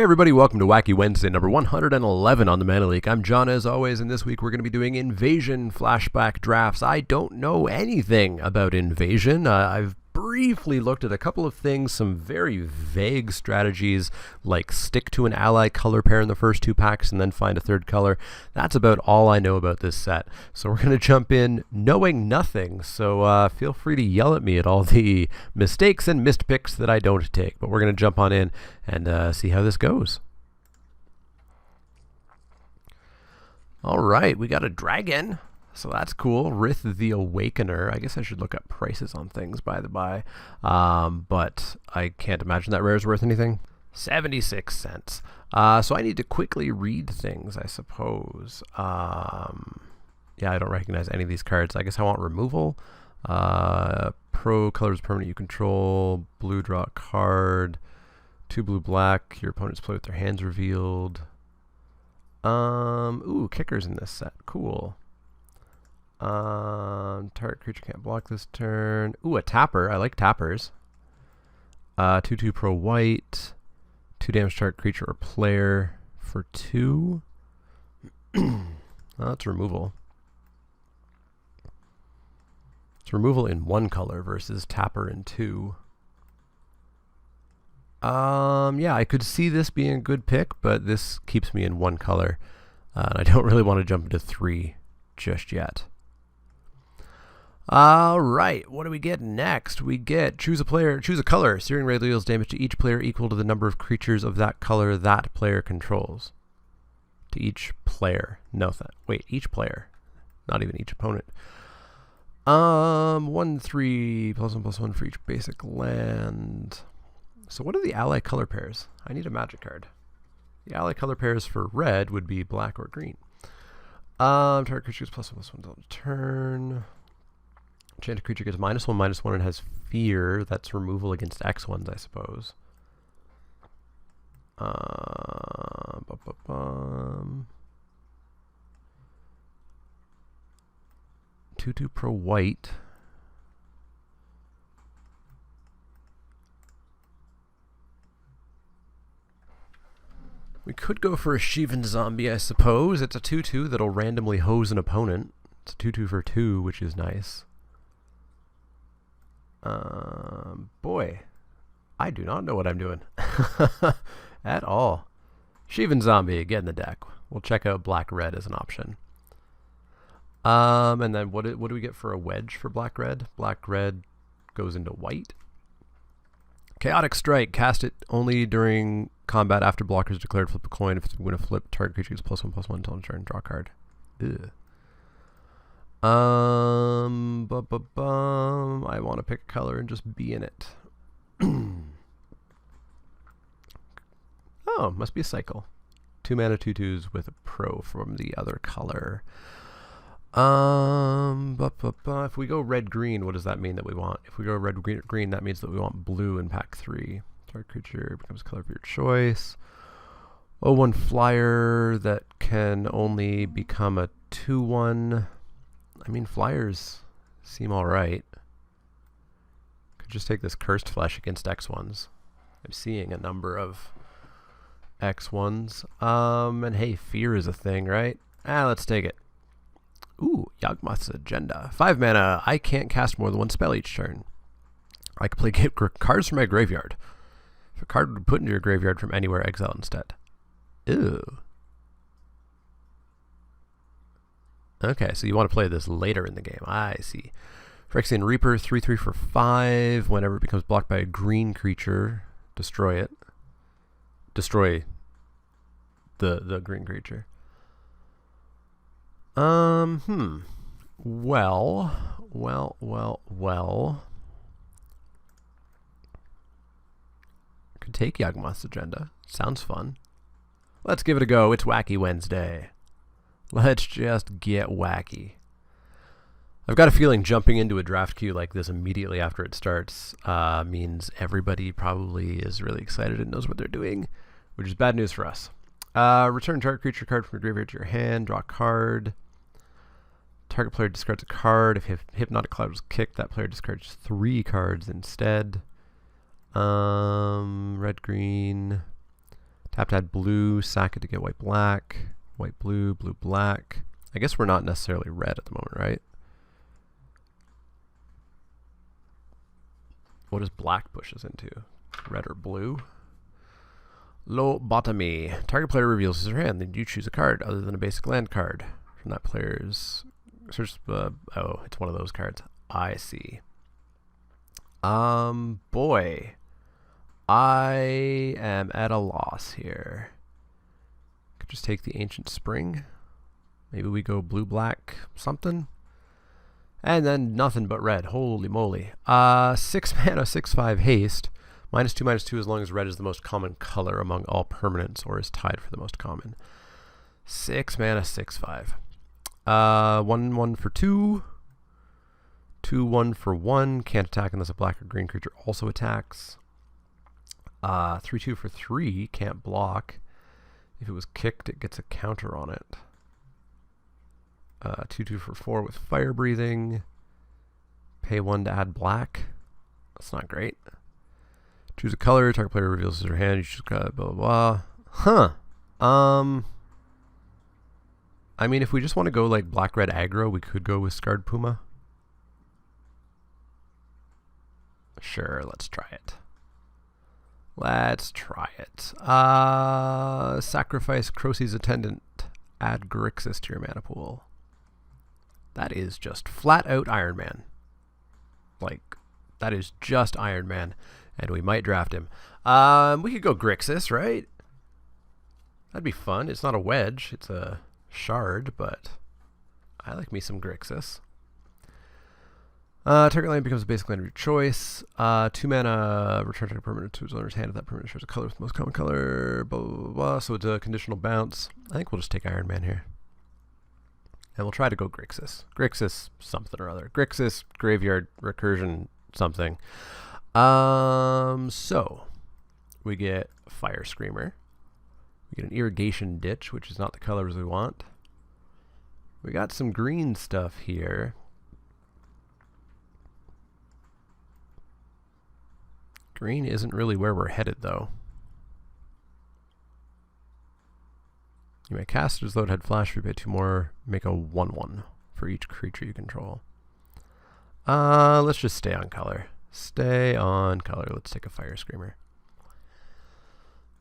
Hey everybody, welcome to Wacky Wednesday, number 111 on the Mana Leek. I'm John as always, and this week we're going to be doing Invasion flashback drafts. I don't know anything about Invasion. I've briefly looked at a couple of things, some very vague strategies, like stick to an ally color pair in the first two packs and then find a third color. That's about all I know about this set. So we're going to jump in knowing nothing, so feel free to yell at me at all the mistakes and missed picks that I don't take. But we're going to jump on in and see how this goes. Alright, we got a dragon. So that's cool. Rith the Awakener. I guess I should look up prices on things, by the by. But I can't imagine that rare is worth anything. 76 cents. So I need to quickly read things, I suppose. Yeah, I don't recognize any of these cards. I guess I want removal. Pro colors permanent you control. Blue draw a card. 2 blue black. Your opponents play with their hands revealed. Ooh, kickers in this set. Cool. Target creature can't block this turn. Ooh, a tapper. I like tappers. 2/2 pro white. 2 damage target creature or player for 2. That's removal. It's removal in 1 color versus tapper in 2. Yeah, I could see this being a good pick, but this keeps me in 1 color. And I don't really want to jump into 3 just yet. Alright, what do we get next? We get choose a color. Searing Ray deals damage to each player equal to the number of creatures of that color that player controls. To each player. No, wait, each player. Not even each opponent. 1/3 +1/+1 for each basic land. So what are the ally color pairs? I need a magic card. The ally color pairs for red would be black or green. Target creature gets +1/+1 until turn. Enchanted creature gets -1/-1 and has fear. That's removal against X1s, I suppose. 2/2 pro white. We could go for a Shivan Zombie, I suppose. It's a 2/2 that'll randomly hose an opponent. It's a 2/2 for 2, which is nice. Boy, I do not know what I'm doing at all. Shivan Zombie, get in the deck. We'll check out black-red as an option. And then what do we get for a wedge for black-red? Black-red goes into white. Chaotic Strike, cast it only during combat after blockers declared. Flip a coin. If it's going to flip, target creature gets +1/+1 until turn. Draw a card. Ugh. I want to pick a color and just be in it. Oh, must be a cycle. 2 mana 2/2s with a pro from the other color. If we go red-green, what does that mean that we want? If we go red-green, that means that we want blue in pack 3. Target creature becomes color of your choice. 0/1 flyer that can only become a 2/1. I mean, flyers seem alright. Could just take this Cursed Flesh against X1s. I'm seeing a number of X1s. And hey, fear is a thing, right? Let's take it. Ooh, Yawgmoth's Agenda. 5 mana. I can't cast more than 1 spell each turn. I can play cards from my graveyard. If a card would be put into your graveyard from anywhere, exile instead. Ew. Okay, so you want to play this later in the game. I see. Phyrexian Reaper, 3/3 for 5. Whenever it becomes blocked by a green creature, destroy it. Destroy the green creature. Well. Could take Yawgmoth's Agenda. Sounds fun. Let's give it a go. It's Wacky Wednesday. Let's just get wacky. I've got a feeling jumping into a draft queue like this immediately after it starts means everybody probably is really excited and knows what they're doing, which is bad news for us. Return target creature card from your graveyard to your hand. Draw a card. Target player discards a card. If Hypnotic Cloud was kicked, that player discards 3 cards instead. Red, green. Tap to add blue, sack it to get white, black, white, blue, blue, black. I guess we're not necessarily red at the moment, right? What does black push us into? Red or blue? Lobotomy. Target player reveals his hand. Then you choose a card other than a basic land card from that player's search. Oh, it's one of those cards. I see. Boy, I am at a loss here. Could just take the Ancient Spring. Maybe we go blue, black, something. And then nothing but red. Holy moly. 6 mana, 6/5 haste. -2/-2 as long as red is the most common color among all permanents or is tied for the most common. 6 mana, 6/5. 1/1 for 2. 2/1 for 1. Can't attack unless a black or green creature also attacks. 3/2 for 3. Can't block. If it was kicked, it gets a counter on it. 2/2 for 4 with fire breathing. Pay 1 to add black. That's not great. Choose a color. Target player reveals his or her hand. You just got blah blah blah. Huh. I mean, if we just want to go like black red aggro, we could go with Scarred Puma. Sure, let's try it. Let's try it. Sacrifice Crocey's Attendant. Add Grixis to your mana pool. That is just flat out Iron Man. Like, that is just Iron Man. And we might draft him. We could go Grixis, right? That'd be fun. It's not a wedge. It's a shard, but I like me some Grixis. Target land becomes a basic land of your choice. 2 mana, return target permanent to its owner's hand if that permanent shows a color with the most common color. Blah, blah, blah, blah. So it's a conditional bounce. I think we'll just take Iron Man here. And we'll try to go Grixis. Grixis something or other. Grixis, Graveyard, Recursion, something. So we get Fire Screamer. We get an Irrigation Ditch, which is not the colors we want. We got some green stuff here. Green isn't really where we're headed, though. You may cast it as though it had flash. If you pay 2 more, make a 1/1 for each creature you control. Let's just stay on color. Stay on color. Let's take a Fire Screamer.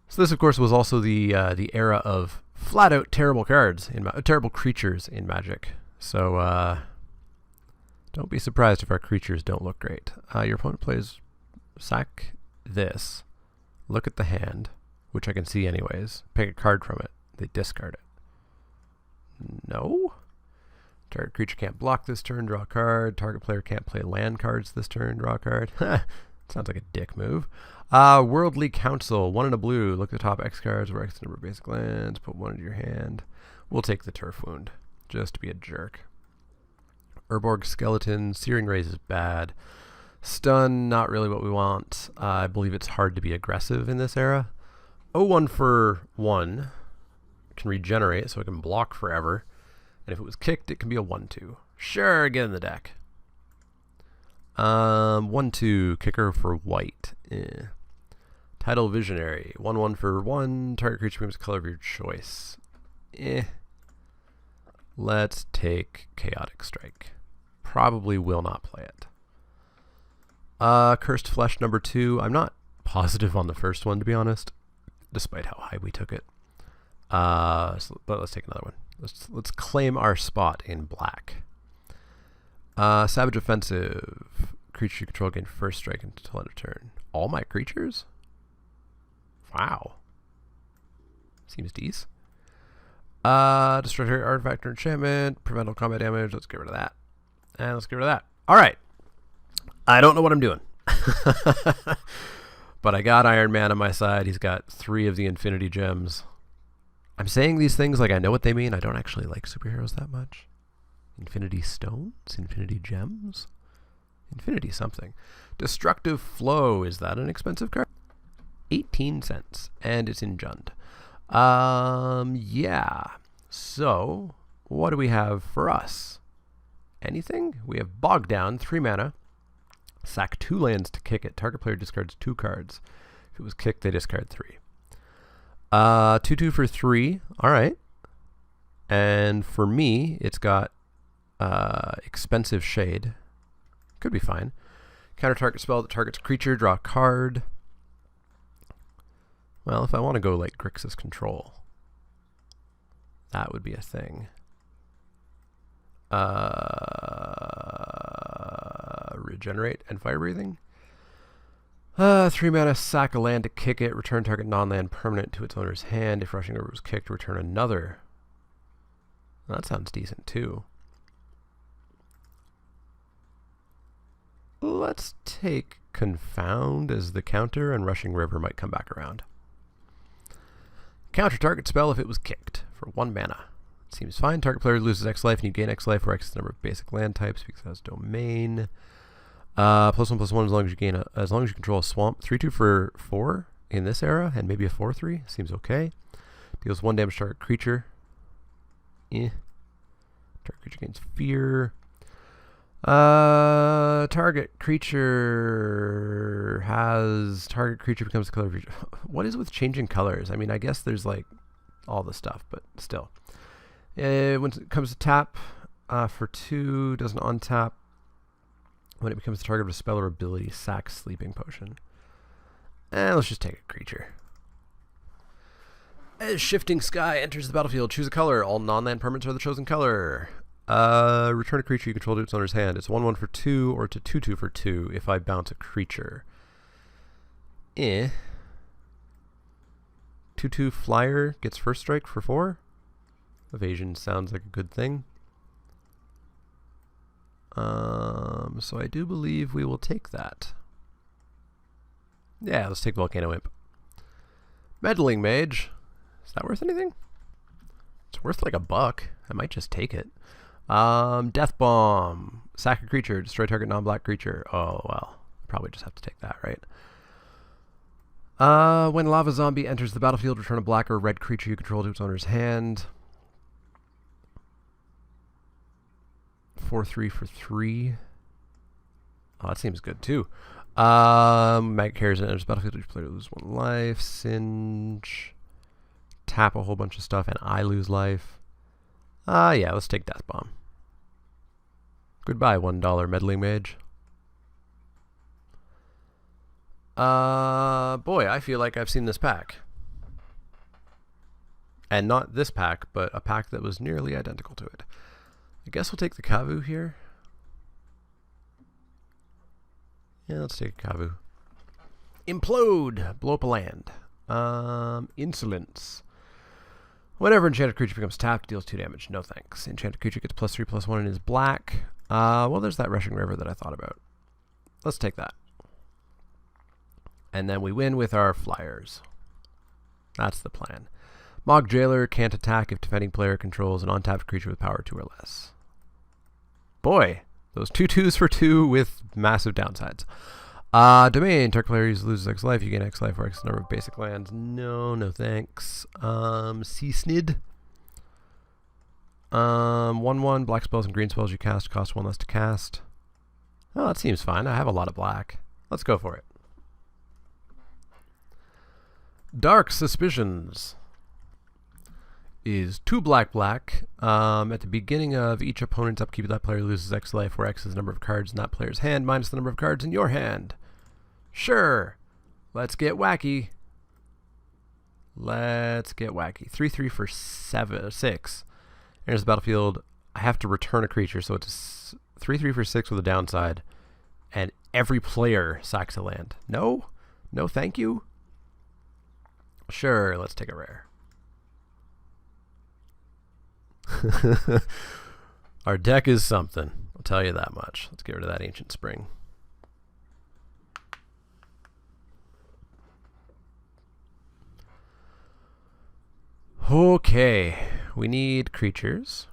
So this, of course, was also the era of flat-out terrible cards, terrible creatures in Magic. So don't be surprised if our creatures don't look great. Your opponent plays sack this. Look at the hand, which I can see anyways. Pick a card from it. They discard it. No? Target creature can't block this turn, draw a card. Target player can't play land cards this turn, draw a card. Sounds like a dick move. Worldly Council, 1 and a blue. Look at the top X cards, where X is the number of basic lands. Put 1 into your hand. We'll take the Turf Wound, just to be a jerk. Urborg Skeleton, Searing Rays is bad. Stun, not really what we want. I believe it's hard to be aggressive in this era. 0/1 for 1. Can regenerate, so it can block forever. And if it was kicked, it can be a 1/2. Sure, get in the deck. 1/2, kicker for white. Tidal Visionary, 1/1 for 1. Target creature becomes the color of your choice. Let's take Chaotic Strike. Probably will not play it. Cursed Flesh number 2. I'm not positive on the first one, to be honest, despite how high we took it. But let's take another one. Let's claim our spot in black. Savage Offensive. Creature you control gain first strike until end of turn. All my creatures? Wow. Seems decent. Destroy target artifact or enchantment. Prevent all combat damage. Let's get rid of that. And let's get rid of that. Alright. I don't know what I'm doing. But I got Iron Man on my side. He's got 3 of the Infinity Gems. I'm saying these things like I know what they mean. I don't actually like superheroes that much. Infinity Stones? Infinity Gems? Infinity something. Destructive Flow. Is that an expensive card? 18 cents. And it's in Jund. Yeah. So, what do we have for us? Anything? We have Bog Down, 3 mana. Sack 2 lands to kick it. Target player discards 2 cards. If it was kicked, they discard 3. 2/2 for 3. All right. And for me, it's got expensive shade. Could be fine. Counter target spell that targets creature, draw a card. Well, if I want to go like Grixis Control, that would be a thing. Regenerate and fire breathing. 3 mana, sack a land to kick it. Return target non-land permanent to its owner's hand. If Rushing River was kicked, return another. Well, that sounds decent too. Let's take Confound as the counter, and Rushing River might come back around. Counter target spell if it was kicked for 1 mana. Seems fine. Target player loses X life and you gain X life, where X is the number of basic land types because it has domain. +1/+1 as long as you gain as long as you control a swamp. 3/2 for 4 in this era, and maybe a 4/3 seems okay. Deals 1 damage to target creature. Target creature gains fear. Target creature becomes the color of your. What is with changing colors? I mean, I guess there's like all the stuff, but still. When it comes to tap, for 2, doesn't untap. When it becomes the target of a spell or ability, sack Sleeping Potion. Let's just take a creature. As Shifting Sky enters the battlefield, choose a color. All non-land permanents are the chosen color. Return a creature you control to its owner's hand. It's 1/1 for 2, or it's a 2/2 for 2 if I bounce a creature. 2/2 flyer gets first strike for 4. Evasion sounds like a good thing. So I do believe we will take that. Yeah, let's take Volcano Imp. Meddling Mage. Is that worth anything? It's worth like $1. I might just take it. Death Bomb. Sack a creature. Destroy target non-black creature. Oh, well. Probably just have to take that, right? When Lava Zombie enters the battlefield, return a black or red creature you control to its owner's hand. 4/3 for 3. Oh, that seems good too. Maggot Carriers enters the battlefield. Each player loses 1 life. Singe. Tap a whole bunch of stuff, and I lose life. Yeah, let's take Death Bomb. Goodbye, $1 Meddling Mage. Boy, I feel like I've seen this pack. And not this pack, but a pack that was nearly identical to it. I guess we'll take the Kavu here. Yeah, let's take a Kavu. Implode! Blow up a land. Insolence. Whenever enchanted creature becomes tapped, deals 2 damage. No thanks. Enchanted creature gets +3/+1 and is black. Well, there's that Rushing River that I thought about. Let's take that. And then we win with our flyers. That's the plan. Mog Jailer can't attack if defending player controls an untapped creature with power 2 or less. Boy, those 2/2s for 2 with massive downsides. Domain, target player loses X life, you gain X life or X number of basic lands. No, no thanks. Sea Snid. 1/1, black spells and green spells you cast cost 1 less to cast. Oh, that seems fine. I have a lot of black. Let's go for it. Dark Suspicions is 2 black. At the beginning of each opponent's upkeep, that player loses X life, where X is the number of cards in that player's hand minus the number of cards in your hand. Sure. Let's get wacky. 3/3 for 6. Enters the battlefield. I have to return a creature, so it's 3/3 for 6 with a downside. And every player sacks a land. No? No thank you? Sure, let's take a rare. Our deck is something. I'll tell you that much. Let's get rid of that Ancient Spring. Okay. We need creatures.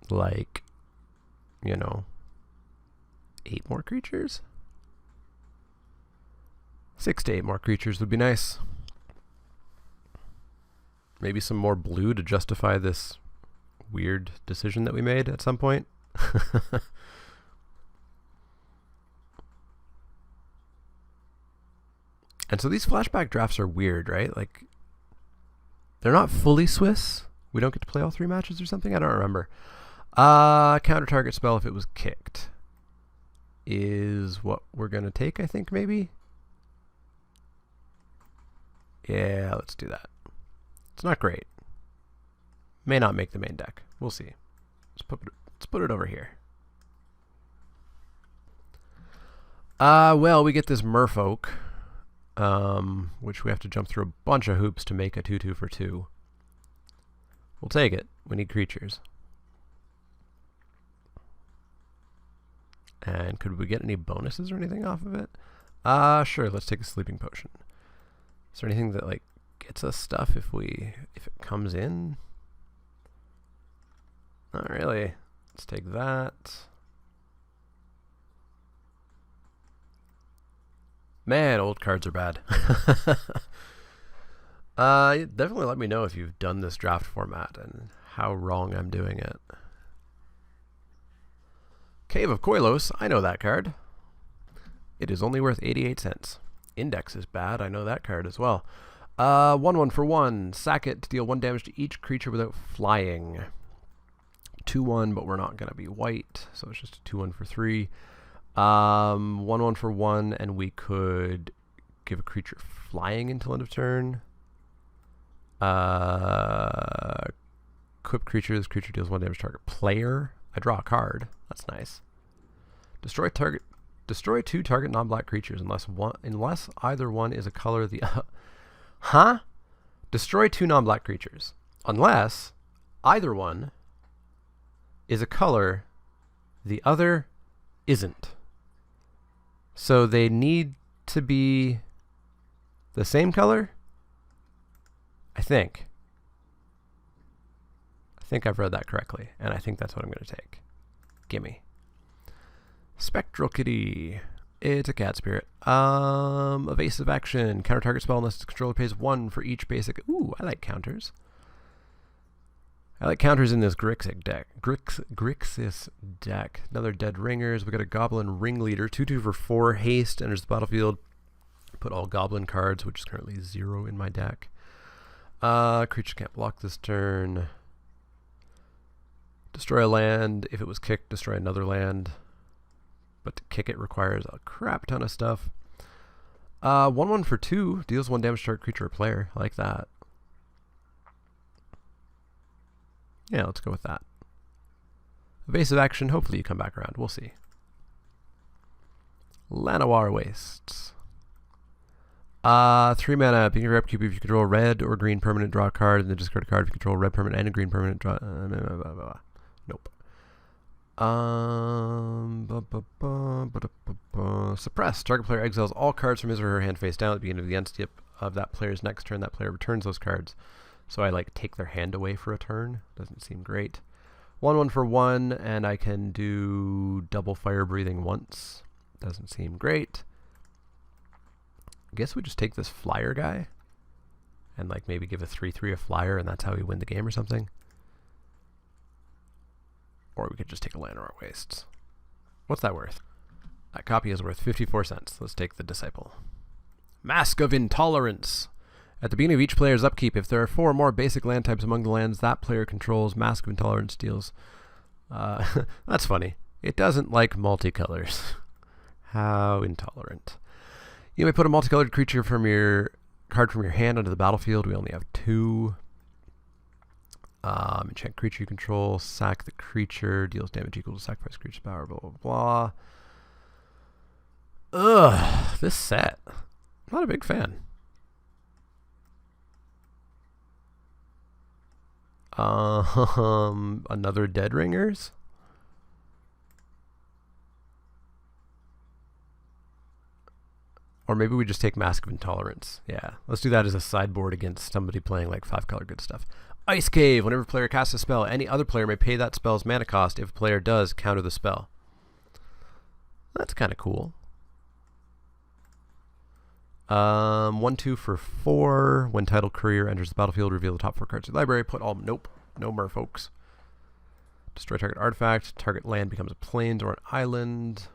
Like, 8 more creatures? 6 to 8 more creatures would be nice. Maybe some more blue to justify this weird decision that we made at some point. And so these flashback drafts are weird, right? Like, they're not fully Swiss. We don't get to play all 3 matches or something? I don't remember. Counter target spell if it was kicked is what we're going to take, I think, maybe? Yeah, let's do that. It's not great. May not make the main deck. We'll see. Let's put it over here. Well, we get this Merfolk, which we have to jump through a bunch of hoops to make a 2/2 for 2. We'll take it. We need creatures. And could we get any bonuses or anything off of it? Sure, let's take a sleeping potion. Is there anything that, like, gets us stuff if it comes in? Not really. Let's take that. Man, old cards are bad. Definitely let me know if you've done this draft format and how wrong I'm doing it. Cave of Koilos, I know that card. It is only worth 88 cents. Index is bad, I know that card as well. 1/1 for 1. Sack it to deal 1 damage to each creature without flying. 2/1, but we're not going to be white, so it's just a 2/1 for 3. 1/1 for 1, and we could give a creature flying until end of turn. Equip creature. This creature deals 1 damage to target player. I draw a card. That's nice. Destroy 2 target non-black creatures unless either one is a color of the huh? Destroy 2 non-black creatures unless either one is a color the other isn't. So they need to be the same color? I think I've read that correctly, and I think that's what I'm going to take. Gimme. Spectral Kitty. It's a cat spirit. Evasive action. Counter target spell unless the controller pays 1 for each basic. Ooh, I like counters. I like counters in this Grixis deck. Another Dead Ringers. We got a Goblin Ringleader. 2/2 for 4 haste. Enters the battlefield. Put all Goblin cards, which is currently 0 in my deck. Creature can't block this turn. Destroy a land. If it was kicked, destroy another land. But to kick it requires a crap ton of stuff. 1/1 for 2. Deals 1 damage to target creature or player. I like that. Yeah, let's go with that. Evasive action. Hopefully you come back around. We'll see. Llanowar Wastes. 3 mana. Being your upkeep, if you control a red or green permanent, draw a card, and then discard a card if you control a red permanent and a green permanent, draw. Nope. Suppress. Target player exiles all cards from his or her hand face down at the beginning of the end step of that player's next turn. That player returns those cards. So I like take their hand away for a turn. Doesn't seem great. 1/1 for 1, and I can do double fire breathing once. Doesn't seem great. I guess we just take this flyer guy and like maybe give a 3/3 a flyer, and that's how we win the game or something. Or we could just take a Llanowar Wastes. What's that worth? That copy is worth 54 cents. Let's take the Disciple. Mask of Intolerance. At the beginning of each player's upkeep, if there are 4 or more basic land types among the lands that player controls, Mask of Intolerance deals. That's funny. It doesn't like multicolors. How intolerant. You may put a multicolored creature from your card from your hand onto the battlefield. We only have 2. Enchant creature you control. Sack the creature. Deals damage equal to sacrifice creature's power. Blah, blah, blah. Ugh. This set. Not a big fan. Another Dead Ringers. Or maybe we just take Mask of Intolerance. Yeah, let's do that as a sideboard against somebody playing like 5-color good stuff. Ice Cave. Whenever a player casts a spell, any other player may pay that spell's mana cost. If a player does, counter the spell. That's kind of cool. 1/2 for 4. When Title Courier enters the battlefield, reveal the top 4 cards of the library. Put all... Nope. No merfolks. Destroy target artifact. Target land becomes a plains or an island.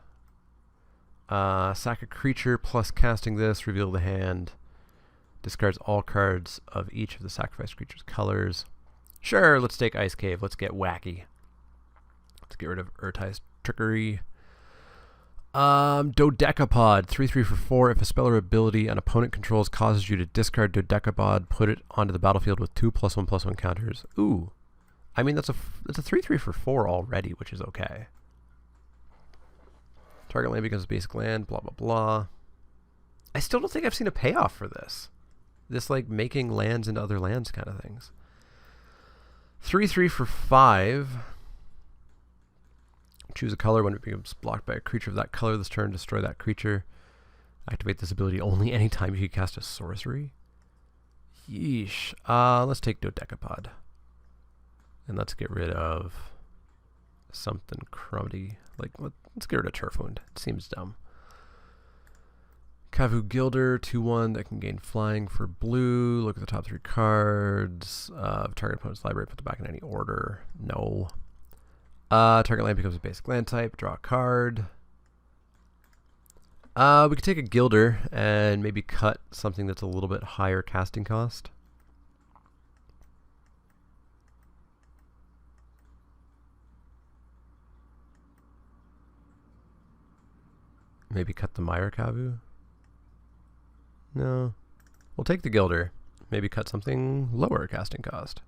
Sack a creature plus casting this, reveal the hand. Discards all cards of each of the sacrificed creature's colors. Sure, let's take Ice Cave. Let's get wacky. Let's get rid of Urtai's Trickery. Dodecapod. 3/3 for 4. If a spell or ability an opponent controls causes you to discard Dodecapod, put it onto the battlefield with 2+1/+1 counters. Ooh. I mean, that's a 3/3 for 4 already, which is okay. Target land becomes basic land, blah, blah, blah. I still don't think I've seen a payoff for this. This, like, making lands into other lands kind of things. 3/3 for 5. Choose a color. When it becomes blocked by a creature of that color this turn, destroy that creature. Activate this ability only anytime you can cast a sorcery. Yeesh. Let's take Dodecapod. And let's get rid of something crummy. Like, let's get rid of Turf Wound. It seems dumb. Kavu Gilder, 2/1 that can gain flying for blue. Look at the top 3 cards. Target opponent's library, put them back in any order. No. Target land becomes a basic land type. Draw a card. We could take a Gilder and maybe cut something that's a little bit higher casting cost. Maybe cut the Mire Kavu. No. We'll take the Gilder. Maybe cut something lower casting cost.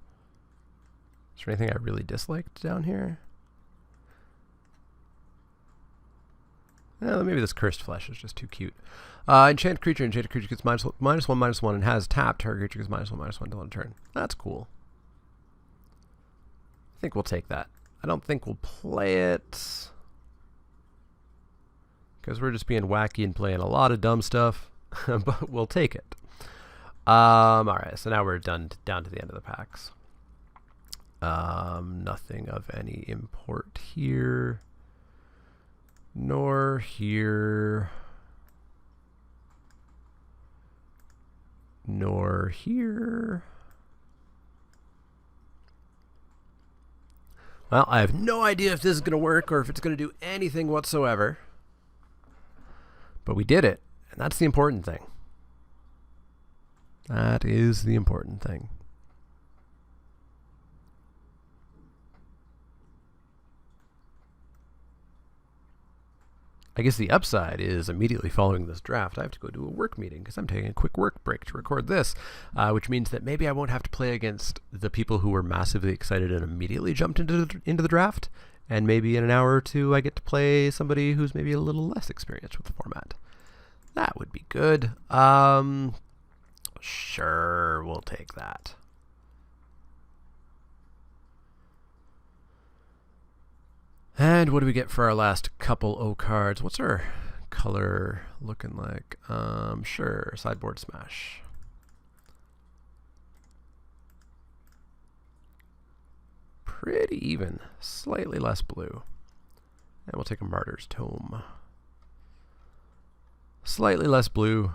Is there anything I really disliked down here? Maybe this Cursed Flesh is just too cute. Enchanted creature gets -1/-1 and has tapped. Target creature gets -1/-1 until end of turn. That's cool. I think we'll take that. I don't think we'll play it, because we're just being wacky and playing a lot of dumb stuff, but we'll take it. Alright, so now we're down to the end of the packs. Nothing of any import here. Nor here. Nor here. Well, I have no idea if this is going to work or if it's going to do anything whatsoever. But we did it, and that's the important thing. That is the important thing. I guess the upside is immediately following this draft, I have to go do a work meeting because I'm taking a quick work break to record this, which means that maybe I won't have to play against the people who were massively excited and immediately jumped into the draft, and maybe in an hour or two I get to play somebody who's maybe a little less experienced with the format. That would be good. Sure, we'll take that. And what do we get for our last couple O cards? What's our color looking like? Sure, Sideboard Smash. Pretty even. Slightly less blue. And we'll take a Martyr's Tome. Slightly less blue.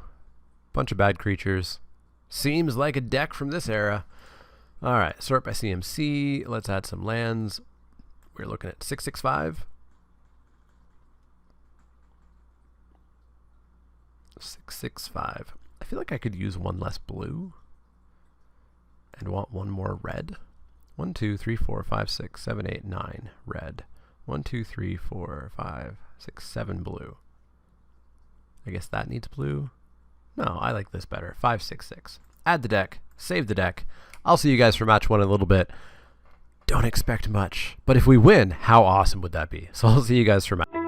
Bunch of bad creatures. Seems like a deck from this era. Alright, sort by CMC. Let's add some lands. We're looking at 665. 665. I feel like I could use one less blue and want one more red. 1, 2, 3, 4, 5, 6, 7, 8, 9 red. 1, 2, 3, 4, 5, 6, 7 blue. I guess that needs blue. No, I like this better. 5, 6, 6. Add the deck. Save the deck. I'll see you guys for match 1 in a little bit. Don't expect much. But if we win, how awesome would that be? So I'll see you guys for match.